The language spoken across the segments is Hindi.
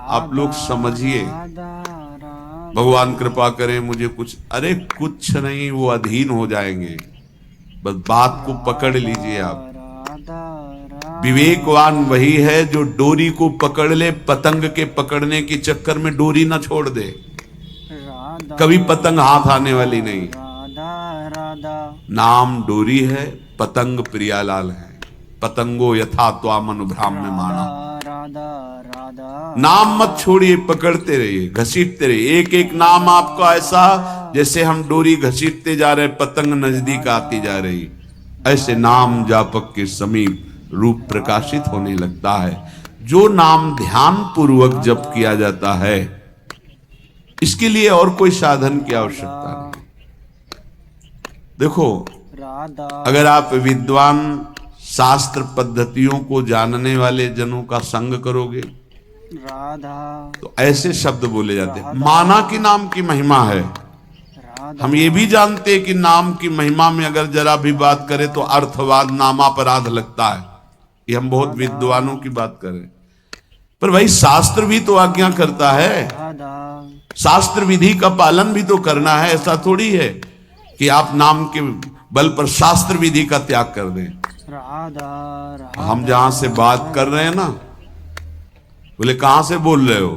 आप लोग समझिए, भगवान कृपा करें मुझे कुछ, अरे कुछ नहीं, वो अधीन हो जाएंगे। बस बात को पकड़ लीजिए आप। विवेकवान वही है जो डोरी को पकड़ ले, पतंग के पकड़ने के चक्कर में डोरी ना छोड़ दे। कभी पतंग हाथ आने वाली नहीं। नाम डोरी है, पतंग प्रियालाल है। पतंगो यथा त्वामनु भ्राम्य माना। नाम मत छोड़िए, पकड़ते रहिए, घसीटते रहिए। एक एक नाम आपका ऐसा जैसे हम डोरी घसीटते जा रहे, पतंग नजदीक आती जा रही, ऐसे नाम जापक के समीप रूप प्रकाशित होने लगता है। जो नाम ध्यान पूर्वक जप किया जाता है, इसके लिए और कोई साधन की आवश्यकता नहीं। देखो, अगर आप विद्वान शास्त्र पद्धतियों को जानने वाले जनों का संग करोगे तो ऐसे शब्द बोले जाते हैं। माना कि नाम की महिमा है। हम ये भी जानते हैं कि नाम की महिमा में अगर जरा भी बात करें तो अर्थवाद नामापराध लगता है। ये हम बहुत विद्वानों की बात करें, पर भाई शास्त्र भी तो आज्ञा करता है, शास्त्र विधि का पालन भी तो करना है। ऐसा थोड़ी है कि आप नाम के बल पर शास्त्र विधि का त्याग कर दें। हम जहां से बात कर रहे हैं ना, बोले कहां से बोल रहे हो?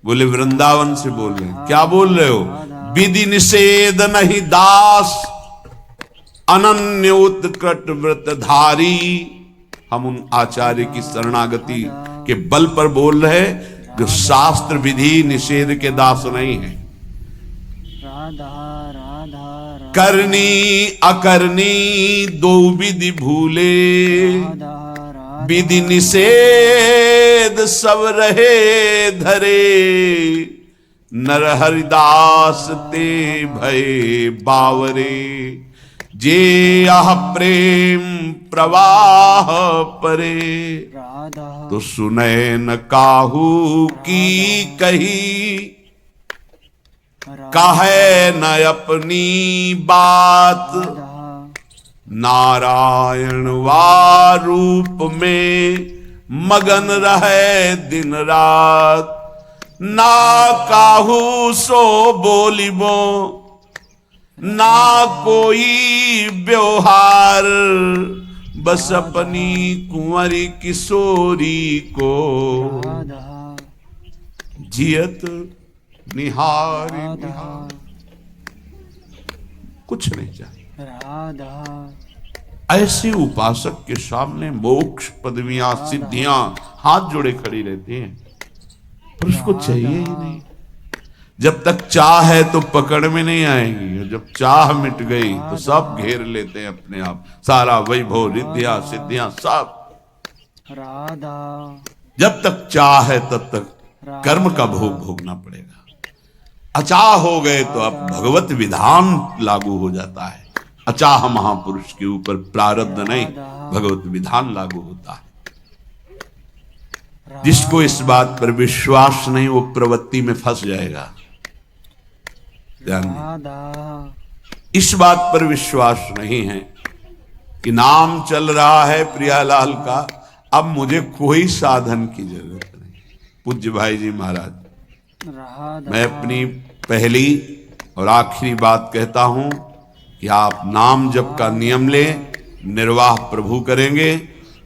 बोले वृंदावन से बोल रहे हैं। क्या बोल रहे हो? विधि निषेध नहीं दास, अनन्य उत्कट व्रतधारी। हम उन आचार्य की शरणागति के बल पर बोल रहे जो शास्त्र विधि निषेध के दास नहीं है। करनी अकरनी दो विधि भूले, विधि निषेध सब रहे धरे। नर हरिदास ते भय बावरे, जे आह प्रेम प्रवाह परे। तो सुने न काहू की कही, कहे न अपनी बात। नारायण वा रूप में मगन रहे दिन रात। ना काहू सो बोलिबो, ना कोई व्यवहार। बस अपनी कुंवरी किशोरी को जियत निहार निहार। कुछ नहीं चाहिए। ऐसे उपासक के सामने मोक्ष पदवियां सिद्धियां हाथ जोड़े खड़ी रहती हैं, पर उसको चाहिए ही नहीं। जब तक चाह है तो पकड़ में नहीं आएंगी, जब चाह मिट गई तो सब घेर लेते हैं अपने आप। सारा वैभव रिद्धियां सिद्धियां सब। जब तक चाह है तब तक कर्म का भोग भोगना पड़ेगा। अचाह हो गए तो अब भगवत विधान लागू हो जाता है। अचाह महापुरुष के ऊपर प्रारब्ध नहीं, भगवत विधान लागू होता है। जिसको इस बात पर विश्वास नहीं वो प्रवृत्ति में फंस जाएगा। इस बात पर विश्वास नहीं है कि नाम चल रहा है प्रियालाल का, अब मुझे कोई साधन की जरूरत नहीं। पूज्य भाई जी महाराज, मैं अपनी पहली और आखिरी बात कहता हूं कि आप नाम जप का नियम लें, निर्वाह प्रभु करेंगे।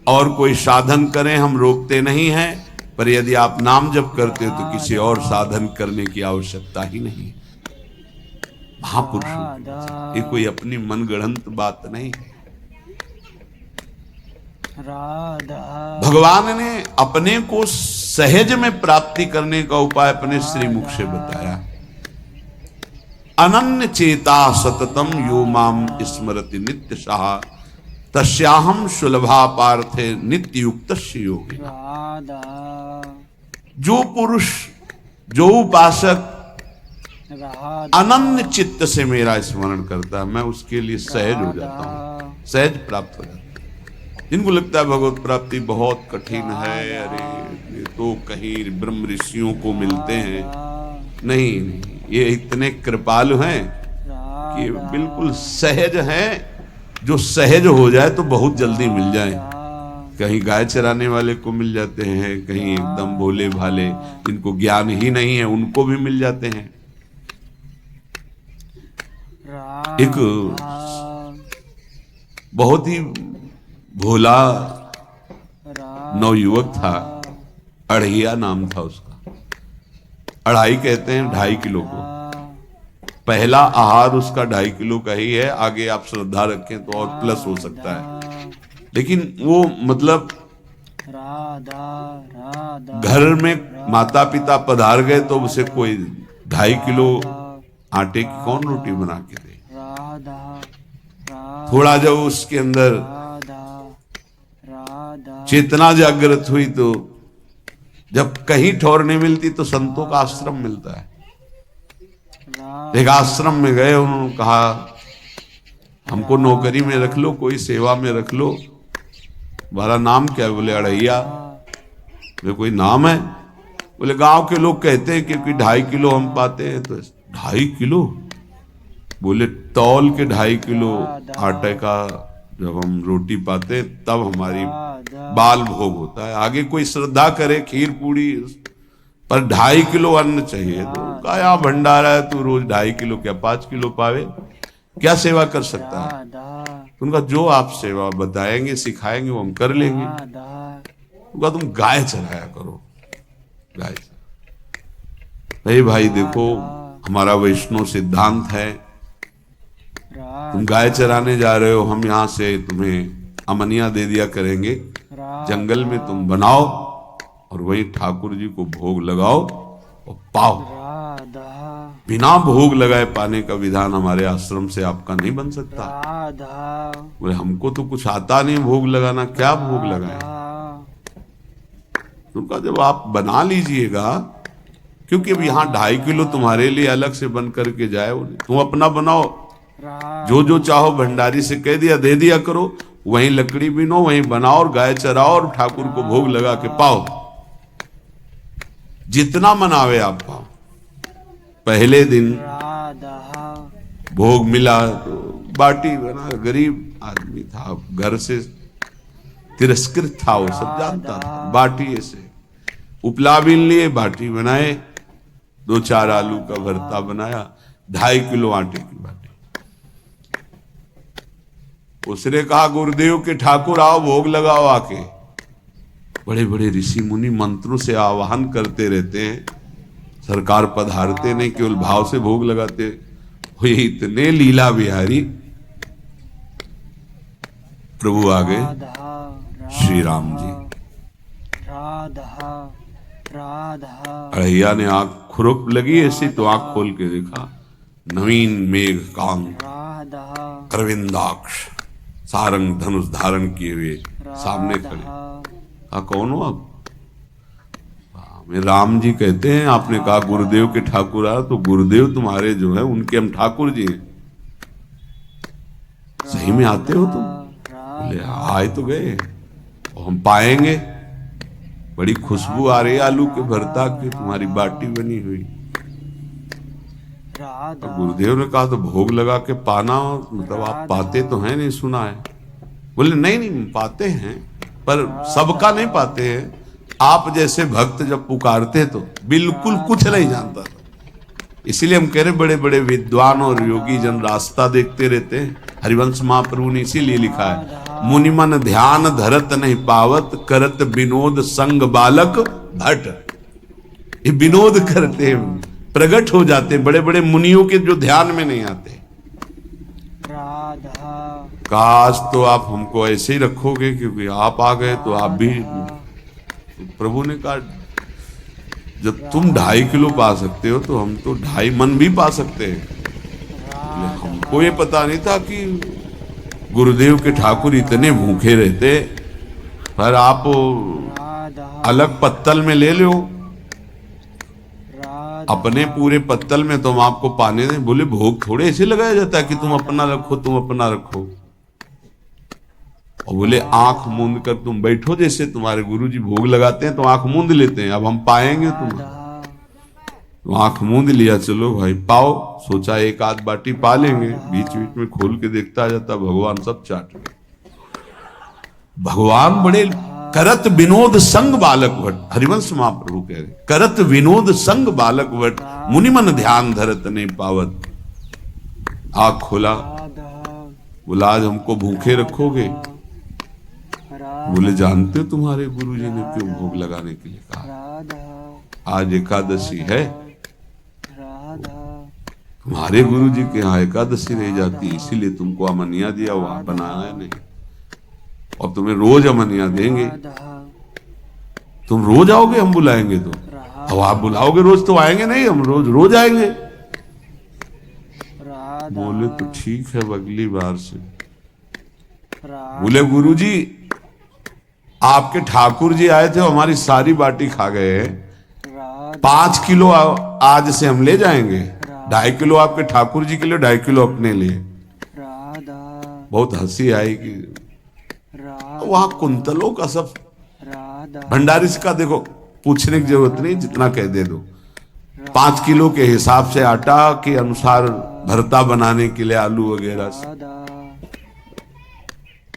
और कोई साधन करें, हम रोकते नहीं हैं, पर यदि आप नाम जप करते हो तो किसी और साधन करने की आवश्यकता ही नहीं। महापुरुषों, ये कोई अपनी मनगढ़ंत बात नहीं है। भगवान ने अपने को सहज में प्राप्ति करने का उपाय अपने श्रीमुख से बताया। अनन्य चेता सततम यो माम स्मरति नित्य सहा, तस्याहम सुलभा पार्थे नित्य युक्त योगी। जो पुरुष, जो उपासक अनन्य चित्त से मेरा स्मरण करता है, मैं उसके लिए सहज हो जाता हूं, सहज प्राप्त हो जाता हूं। जिनको लगता है भगवत प्राप्ति बहुत कठिन है, अरे ये तो कहीं ब्रह्म ऋषियों को मिलते हैं, नहीं, ये इतने कृपालु हैं कि बिल्कुल सहज हैं। जो सहज हो जाए तो बहुत जल्दी मिल जाए। कहीं गाय चराने वाले को मिल जाते हैं, कहीं एकदम भोले भाले जिनको ज्ञान ही नहीं है उनको भी मिल जाते हैं। एक बहुत ही भोला नवयुवक था, अढ़ैया नाम था उसका। अढ़ाई कहते हैं 2.5 किलो को। पहला आहार उसका 2.5 किलो का ही है, आगे आप श्रद्धा रखें तो और प्लस हो सकता है। लेकिन वो मतलब घर में माता पिता पधार गए तो उसे कोई 2.5 किलो आटे की कौन रोटी बना के दे। थोड़ा जब उसके अंदर चेतना जागृत हुई तो जब कहीं ठौर नहीं मिलती तो संतों का आश्रम मिलता है। एक आश्रम में गए, उन्होंने कहा हमको नौकरी में रख लो, कोई सेवा में रख लो। तुम्हारा नाम क्या है? बोले अढ़ैया। बोले कोई नाम है? बोले गांव के लोग कहते हैं क्योंकि 2.5 किलो हम पाते हैं। तो 2.5 किलो? बोले तौल के 2.5 किलो आटे का जब हम रोटी पाते तब हमारी बाल भोग होता है। आगे कोई श्रद्धा करे खीर पूड़ी, पर 2.5 किलो अन्न चाहिए। तो कहा भंडारा है, तू रोज 2.5 किलो क्या 5 किलो पावे, क्या सेवा कर सकता है? उनका जो आप सेवा बताएंगे सिखाएंगे वो हम कर लेंगे। उनका तुम गाय चराया करो। गाय भाई देखो हमारा वैष्णव सिद्धांत है, तुम गाय चराने जा रहे हो, हम यहां से तुम्हें अमनिया दे दिया करेंगे, जंगल में तुम बनाओ और वही ठाकुर जी को भोग लगाओ और पाओ। बिना भोग लगाए पाने का विधान हमारे आश्रम से आपका नहीं बन सकता। बोले हमको तो कुछ आता नहीं भोग लगाना, क्या भोग लगाए? उनका जब आप बना लीजिएगा, क्योंकि अब यहाँ 2.5 किलो तुम्हारे लिए अलग से बन करके जाए, तुम अपना बनाओ। जो जो चाहो भंडारी से कह दिया दे दिया करो, वहीं लकड़ी बीनो, वहीं बनाओ और गाय चराओ और ठाकुर को भोग लगा के पाओ। जितना मनावे आप पाओ। पहले दिन भोग मिला तो बाटी बना, गरीब आदमी था, घर से तिरस्कृत था, वो सब जानता था। बाटी ऐसे उपला बीन लिए, बाटी बनाए, 2-4 आलू का भरता बनाया, 2.5 किलो आटे की बाटी। उसने कहा गुरुदेव के ठाकुर आओ भोग लगाओ आके। बड़े बड़े ऋषि मुनि मंत्रों से आवाहन करते रहते हैं, सरकार पधारते नहीं, केवल भाव से भोग लगाते। ये इतने लीला बिहारी प्रभु आ गए श्री राम जी। अढ़ैया ने आंख खुरक लगी ऐसी तो आंख खोल के देखा, नवीन मेघ कांत अरविंदाक्ष सारंग धनुष धारण किए हुए सामने खड़े। कौन हो आप? मैं राम जी कहते हैं। आपने कहा गुरुदेव के ठाकुर आ, तो गुरुदेव तुम्हारे जो है उनके हम ठाकुर जी हैं। सही में आते हो तुम? बोले आए तो गए और हम पाएंगे। बड़ी खुशबू आ रही है आलू के भरता की, तुम्हारी बाटी बनी हुई। तो गुरुदेव ने कहा तो भोग लगा के पाना, मतलब आप पाते तो हैं? नहीं सुना है। बोले नहीं पाते हैं, पर सबका नहीं पाते हैं। आप जैसे भक्त जब पुकारते तो बिल्कुल कुछ नहीं जानता था। इसीलिए हम कह रहे बड़े बड़े विद्वान और योगी जन रास्ता देखते रहते हैं। हरिवंश महाप्रभु ने इसीलिए लिखा है, मुनिमन ध्यान धरत नहीं पावत, करत विनोद संग बालक भट। ये विनोद करते हैं, प्रकट हो जाते हैं बड़े बड़े मुनियों के जो ध्यान में नहीं आते। काश तो आप हमको ऐसे ही रखोगे, क्योंकि आप आ गए तो आप भी। प्रभु ने कहा जब तुम 2.5 किलो पा सकते हो तो हम तो 2.5 मन भी पा सकते हैं। हमको ये पता नहीं था कि गुरुदेव के ठाकुर इतने भूखे रहते। पर आप अलग पत्तल में ले लो, अपने पूरे पत्तल में तुम आपको पाने दें। बोले भोग थोड़े ऐसे लगाया जाता है कि तुम अपना रखो तुम अपना रखो। और बोले आंख मूंद कर तुम बैठो, जैसे तुम्हारे गुरुजी भोग लगाते हैं तो आंख मूंद लेते हैं, अब हम पाएंगे तुम। तो आंख मूंद लिया, चलो भाई पाओ। सोचा एक आध बाटी पा लेंगे, बीच बीच में खोल के देखता जाता, भगवान सब चाट गए। भगवान बड़े करत विनोद संग बालक वट, हरिवंश महाप्रभु कह रहे, करत विनोद संग बालक वट, मुनि मन ध्यान धरत नहीं पावत। आँख खोला, बोला आज हमको भूखे रखोगे? बोले जानते हो तुम्हारे गुरुजी ने क्यों भोग लगाने के लिए कहा? आज एकादशी है, तुम्हारे गुरुजी के यहाँ एकादशी रह जाती, इसीलिए तुमको अमनिया दिया, वहां बनाया नहीं, और तुम्हें रोज अमनिया देंगे। तुम रोज आओगे, हम बुलाएंगे तो? अब आप बुलाओगे रोज तो आएंगे नहीं, हम रोज रोज आएंगे। बोले तो ठीक है, अगली बार से। बोले गुरुजी आपके ठाकुर जी आए थे, हमारी सारी बाटी खा गए, 5 किलो आज से हम ले जाएंगे, 2.5 किलो आपके ठाकुर जी के लिए, 2.5 किलो अपने लिए। बहुत हंसी आई कि वहां कुंतलों का सब भंडारी का देखो, पूछने की जरूरत नहीं, जितना कह दे दो। 5 किलो के हिसाब से आटा के अनुसार भरता बनाने के लिए आलू वगैरह से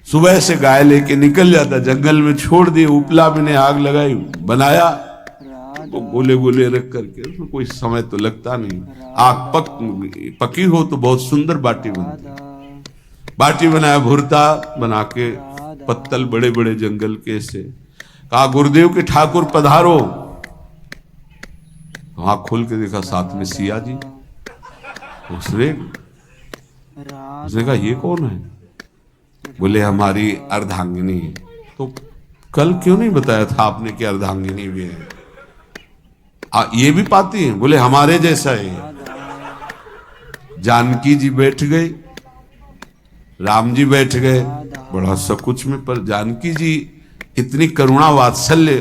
सुबह से गाय लेके निकल जाता, जंगल में छोड़ दिए, उपला में ने आग लगाई, बनाया, तो गोले गोले रख करके, उसमें कोई समय तो लगता नहीं। आग पकी हो तो बहुत सुंदर बाटी बनती। बाटी बनाया, भुरता बना के, पत्तल बड़े बड़े जंगल के से, कहा गुरुदेव के ठाकुर पधारो। आँख खोल के देखा, साथ में सिया जी। उसने कहा ये कौन है? बोले हमारी अर्धांगिनी। तो कल क्यों नहीं बताया था आपने कि अर्धांगिनी भी है? ये भी पाती है? बोले हमारे जैसा है। जानकी जी बैठ गई, राम जी बैठ गए, बड़ा सकुच में, पर जानकी जी इतनी करुणा वात्सल्य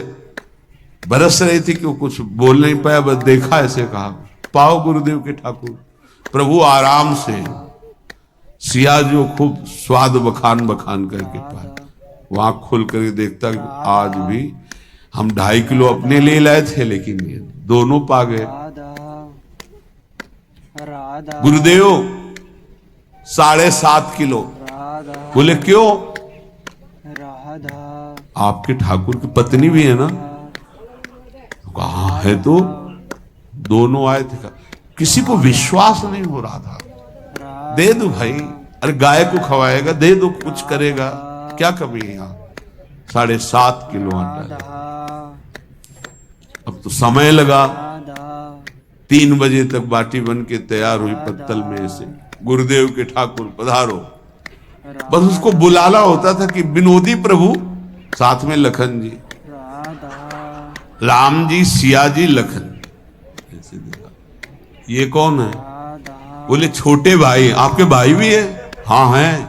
बरस रही थी कि वो कुछ बोल नहीं पाया, बस देखा, ऐसे कहा पाओ गुरुदेव के ठाकुर। प्रभु आराम से, सिया जो खूब स्वाद बखान बखान करके पाए, वहां खोल करके देखता कि आज भी हम 2.5 किलो अपने ले लाए थे, लेकिन ये दोनों पा गए। गुरुदेव 7.5 किलो। बोले क्यों? आपके ठाकुर की पत्नी भी है ना? कहा है, तो दोनों आए थे। किसी को विश्वास नहीं हो रहा था। दे दो भाई, अरे गाय को खवाएगा, दे दो, कुछ करेगा, क्या कमी है यहाँ? 7.5 किलो आटा। अब तो समय लगा, 3 बजे तक बाटी बन के तैयार हुई पत्तल में से। गुरुदेव के ठाकुर पधारो, बस उसको बुलाना होता था कि विनोदी प्रभु, साथ में लखन जी, राम जी, सिया जी, लखन। ऐसे देखा, ये कौन है? बोले छोटे भाई। आपके भाई भी है? हाँ है।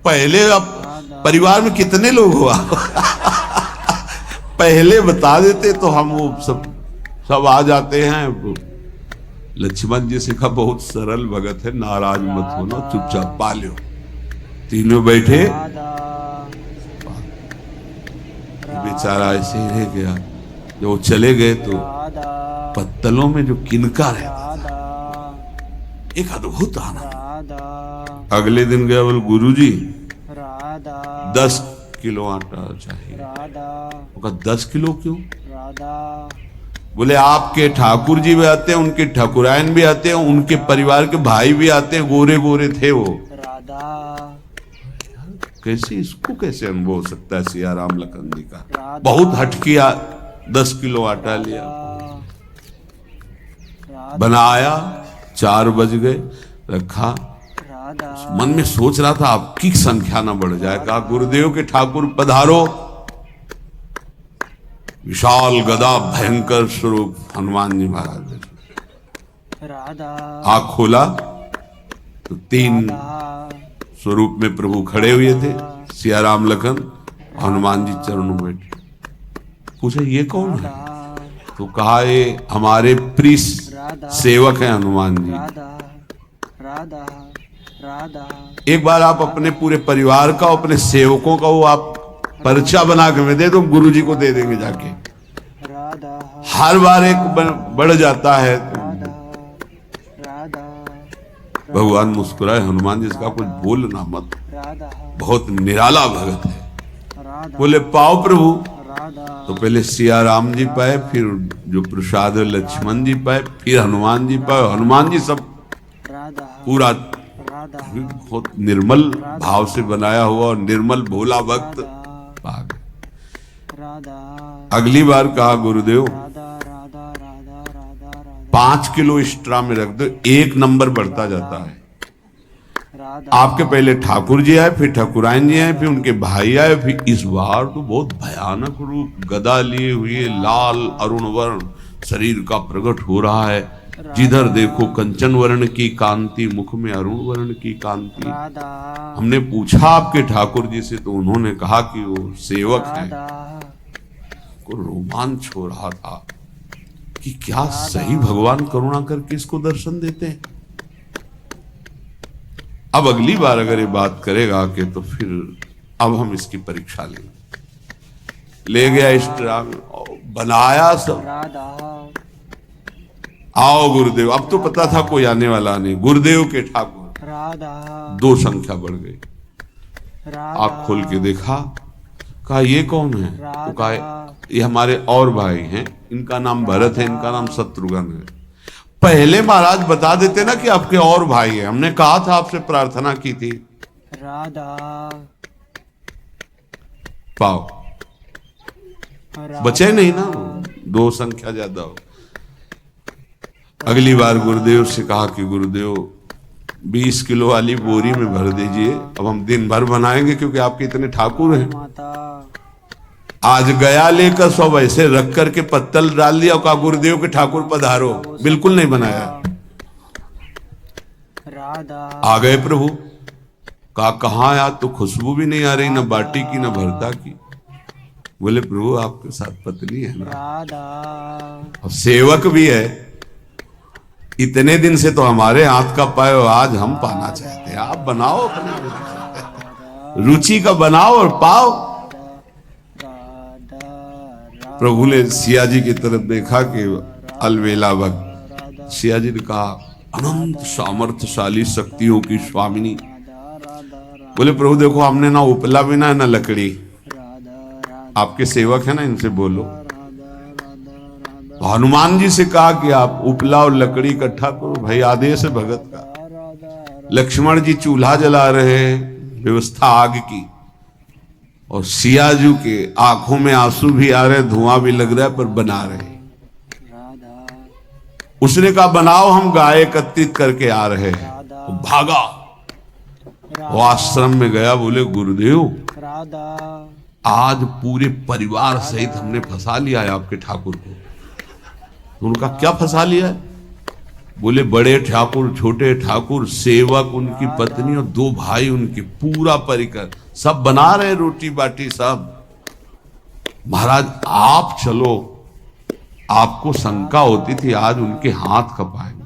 पहले अब परिवार में कितने लोग हो आप? पहले बता देते तो हम वो सब आ जाते हैं। लक्ष्मण जी से कहा बहुत सरल भगत है, नाराज मत होना, चुपचाप पा लो। तीनों बैठे, बेचारा ऐसे ही रह गया। जब वो चले गए तो पत्तलों में जो किनका रहता था, एक अद्भुत आनंद। अगले दिन गया, बोल गुरुजी 10 किलो आटा चाहिए। वो कहा 10 किलो क्यों? बोले आपके ठाकुर जी भी आते हैं, उनके ठाकुरायन भी आते हैं, उनके परिवार के भाई भी आते हैं, गोरे गोरे थे वो। कैसे, इसको कैसे अनुभव हो सकता है? सिया राम लखन जी का बहुत हट किया। 10 किलो आटा लिया, बनाया, 4 बज गए, रखा। मन में सोच रहा था आपकी संख्या ना बढ़ जाए। कहा गुरुदेव के ठाकुर पधारो। विशाल गदा, भयंकर स्वरूप हनुमान जी महाराज। आँख खोला तो 3 स्वरूप में प्रभु खड़े हुए थे, सिया राम लखन, हनुमान जी चरणों में बैठे। पूछा ये कौन है? तो कहा ये हमारे प्रिय सेवक हैं हनुमान जी। एक बार आप अपने पूरे परिवार का, अपने सेवकों का वो आप पर्चा बना के मैं दे दो, गुरु जी को दे देंगे जाके। हर बार एक बढ़ जाता है। भगवान मुस्कुराए, हनुमान जी इसका कुछ बोलना मत, बहुत निराला भगत है। बोले पाओ प्रभु। तो पहले सिया राम जी पाए, फिर जो प्रसाद लक्ष्मण जी पाए, फिर हनुमान जी पाए। हनुमान जी सब पूरा बहुत निर्मल भाव से बनाया हुआ और निर्मल भोला भक्त पा गए। अगली बार कहा गुरुदेव 5 किलो एक्स्ट्रा में रख दो, 1 नंबर बढ़ता जाता है। आपके पहले ठाकुर जी आए, फिर ठाकुरायन जी आए, फिर उनके भाई आए, फिर इस बार तो बहुत भयानक रूप गदा लिए हुए लाल अरुण वर्ण शरीर का प्रकट हो रहा है। जिधर देखो कंचन वर्ण की कांति, मुख में अरुण वर्ण की कांति। हमने पूछा आपके ठाकुर जी से, तो उन्होंने कहा कि वो सेवक है। को रोमांच हो रहा था कि क्या सही भगवान करुणा करके इसको दर्शन देते हैं। अब अगली बार अगर ये बात करेगा कि तो फिर अब हम इसकी परीक्षा लेंगे। ले गया इस ट्राम बनाया सब। आओ गुरुदेव। अब तो पता था कोई आने वाला नहीं। गुरुदेव के ठाकुर 2 संख्या बढ़ गई। आँख खोल के देखा, कहा ये कौन है? तो कहा ये हमारे और भाई हैं, इनका नाम भरत है, इनका नाम शत्रुघ्न है। पहले महाराज बता देते ना कि आपके और भाई हैं, हमने कहा था, आपसे प्रार्थना की थी। पाओ बचे नहीं ना, 2 संख्या ज्यादा हो। अगली बार गुरुदेव से कहा कि गुरुदेव 20 किलो वाली बोरी में भर दीजिए, अब हम दिन भर बनाएंगे क्योंकि आपके इतने ठाकुर हैं। आज गया लेकर सब ऐसे रख करके पत्तल डाल दिया, कहा गुरुदेव के ठाकुर पधारो। बिल्कुल नहीं बनाया। आ गए प्रभु। कहा कहाँ यार, तो खुशबू भी नहीं आ रही, ना बाटी की ना भरता की। बोले प्रभु आपके साथ पत्नी है ना, और सेवक भी है। इतने दिन से तो हमारे हाथ का पाए, आज हम पाना चाहते हैं। आप बनाओ, अपने रुचि का बनाओ और पाओ। प्रभु ने सिया जी की तरफ देखा कि अलवेला भक्त। सिया जी ने कहा अनंत सामर्थ्यशाली शक्तियों की स्वामिनी। बोले प्रभु देखो, हमने ना उपला भी ना लकड़ी, आपके सेवक है ना, इनसे बोलो। हनुमान जी से कहा कि आप उपला और लकड़ी इकट्ठा करो, भाई आदेश है भगत का। लक्ष्मण जी चूल्हा जला रहे हैं, व्यवस्था आग की, और सियाजू के आंखों में आंसू भी आ रहे, धुआं भी लग रहा है, पर बना रहे। उसने कहा बनाओ, हम गाय एकत्रित करके आ रहे हैं। वो भागा, वो आश्रम में गया। बोले गुरुदेव आज पूरे परिवार सहित हमने फंसा लिया है आपके ठाकुर को। उनका क्या फंसा लिया है? बोले बड़े ठाकुर, छोटे ठाकुर, सेवक, उनकी पत्नी और 2 भाई उनके, पूरा परिकर सब बना रहे रोटी बाटी सब। महाराज आप चलो, आपको शंका होती थी आज उनके हाथ कपाएंगे।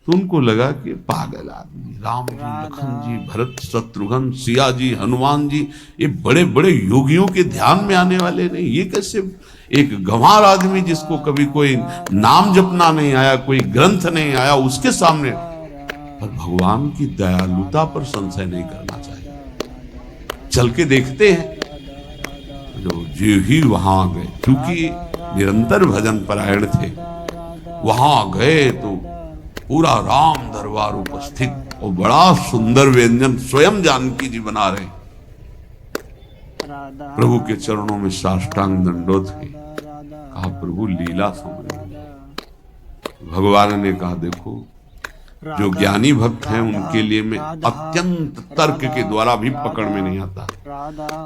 तो उनको लगा कि पागल आदमी, राम जी, लखन जी, भरत, शत्रुघ्न, सिया जी, हनुमान जी, ये बड़े बड़े योगियों के ध्यान में आने वाले नहीं। ये कैसे एक गंवार आदमी जिसको कभी कोई नाम जपना नहीं आया, कोई ग्रंथ नहीं आया, उसके सामने। पर भगवान की दयालुता पर संशय नहीं करना चाहिए। चल के देखते हैं। जो ही वहां गए, क्योंकि निरंतर भजन परायण थे, वहां गए तो पूरा राम दरबार उपस्थित, और बड़ा सुंदर व्यंजन स्वयं जानकी जी बना रहे। प्रभु के चरणों में साष्टांग दंडोत है। कहा प्रभु लीला समझ। भगवान ने कहा देखो, जो ज्ञानी भक्त हैं उनके लिए मैं अत्यंत तर्क के द्वारा भी पकड़ में नहीं आता।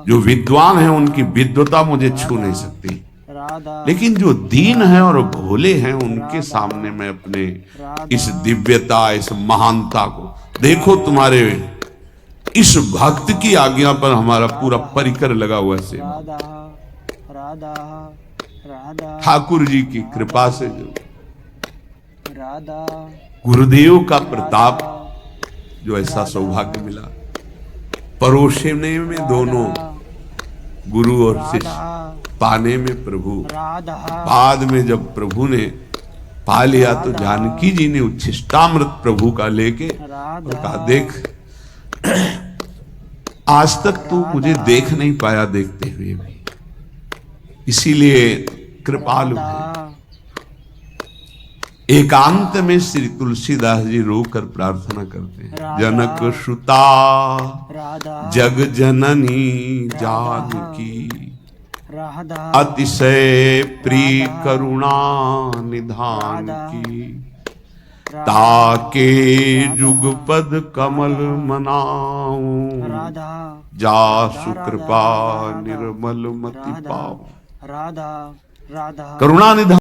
जो विद्वान हैं उनकी विद्वता मुझे छू नहीं सकती, लेकिन जो दीन है और भोले हैं उनके सामने मैं अपने इस दिव्यता, इस महानता को देखो। तुम्हारे इस भक्त की आज्ञा पर हमारा पूरा परिकर लगा हुआ है। ठाकुर जी की कृपा से जो गुरुदेव का प्रताप, जो ऐसा सौभाग्य मिला, परोसने में दोनों गुरु और शिष्य, पाने में प्रभु। बाद में जब प्रभु ने पा लिया तो जानकी जी ने उच्छिष्टामृत प्रभु का लेके और कहा देख आज तक तू मुझे देख नहीं पाया देखते हुए भी, इसीलिए कृपालु है। एकांत में श्री तुलसीदास जी रोकर प्रार्थना करते हैं, जनक सुता जग जननी जानकी, अतिशय प्रिय करुणा निधान की, ताके जुगपद कमल मनाऊं, जासु कृपा निर्मल मति पाऊं। करुणा निधान